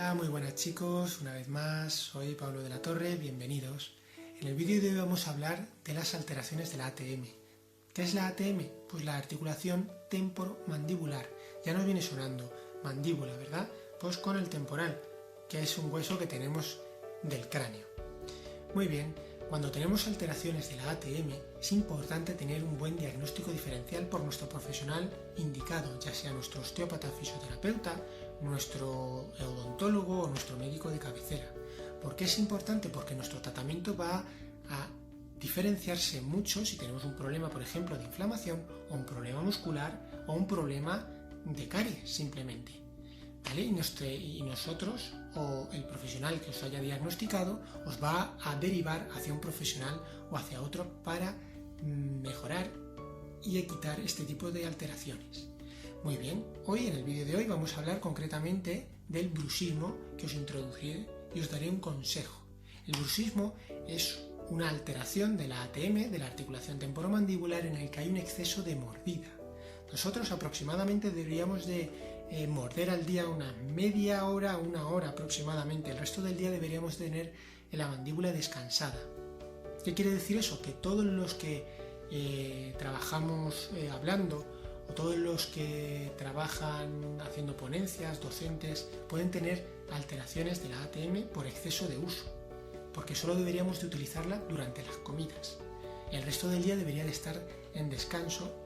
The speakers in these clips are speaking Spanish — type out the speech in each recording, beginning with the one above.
Hola, muy buenas chicos, una vez más, soy Pablo de la Torre, bienvenidos. En el vídeo de hoy vamos a hablar de las alteraciones de la ATM. ¿Qué es la ATM? Pues la articulación temporomandibular. Ya nos viene sonando mandíbula, ¿verdad? Pues con el temporal, que es un hueso que tenemos del cráneo. Muy bien, cuando tenemos alteraciones de la ATM es importante tener un buen diagnóstico diferencial por nuestro profesional indicado, ya sea nuestro osteópata fisioterapeuta, nuestro odontólogo o nuestro médico de cabecera. ¿Por qué es importante? Porque nuestro tratamiento va a diferenciarse mucho si tenemos un problema, por ejemplo, de inflamación o un problema muscular o un problema de caries, simplemente. ¿Vale? Y nosotros o el profesional que os haya diagnosticado os va a derivar hacia un profesional o hacia otro para mejorar y quitar este tipo de alteraciones. Muy bien, hoy en el vídeo de hoy vamos a hablar concretamente del bruxismo, que os introduciré y os daré un consejo. El bruxismo es una alteración de la ATM, de la articulación temporomandibular, en el que hay un exceso de mordida. Nosotros aproximadamente deberíamos de morder al día una media hora, una hora aproximadamente. El resto del día deberíamos tener la mandíbula descansada. ¿Qué quiere decir eso? Que todos los que trabajamos hablando o todos los que trabajan haciendo ponencias, docentes, pueden tener alteraciones de la ATM por exceso de uso, porque solo deberíamos de utilizarla durante las comidas. El resto del día debería de estar en descanso.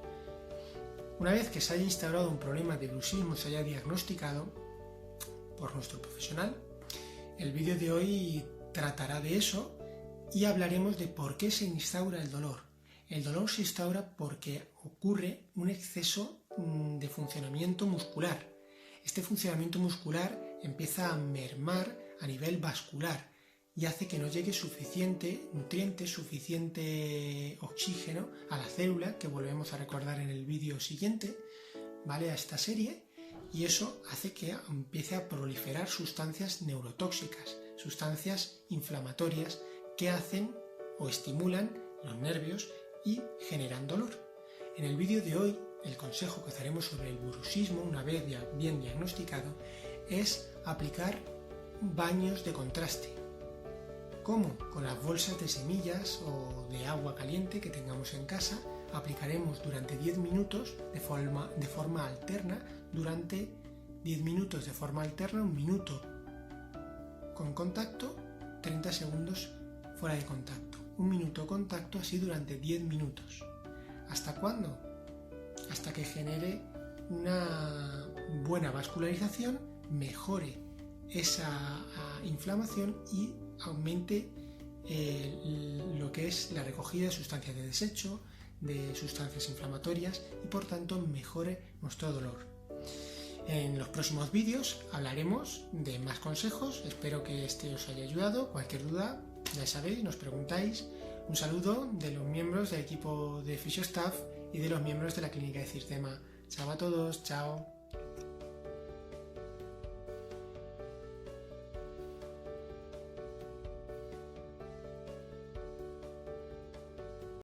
Una vez que se haya instaurado un problema de bruxismo, se haya diagnosticado por nuestro profesional, el vídeo de hoy tratará de eso y hablaremos de por qué se instaura el dolor. El dolor se instaura porque ocurre un exceso de funcionamiento muscular. Este funcionamiento muscular empieza a mermar a nivel vascular y hace que no llegue suficiente nutriente, suficiente oxígeno a la célula, que volvemos a recordar en el vídeo siguiente, ¿vale? A esta serie, y eso hace que empiece a proliferar sustancias neurotóxicas, sustancias inflamatorias que hacen o estimulan los nervios y generan dolor. En el vídeo de hoy, el consejo que os daremos sobre el bruxismo, una vez ya bien diagnosticado, es aplicar baños de contraste. ¿Cómo? Con las bolsas de semillas o de agua caliente que tengamos en casa, aplicaremos durante 10 minutos de forma alterna, durante 10 minutos de forma alterna, 1 minuto con contacto, 30 segundos fuera de contacto. 1 minuto contacto, así durante 10 minutos. ¿Hasta cuándo? Hasta que genere una buena vascularización, mejore esa inflamación y aumente lo que es la recogida de sustancias de desecho, de sustancias inflamatorias y por tanto mejore nuestro dolor. En los próximos vídeos hablaremos de más consejos, espero que este os haya ayudado. Cualquier duda, ya sabéis, nos preguntáis. Un saludo de los miembros del equipo de Fisiostaff y de los miembros de la clínica de Sistema. Chao a todos, chao.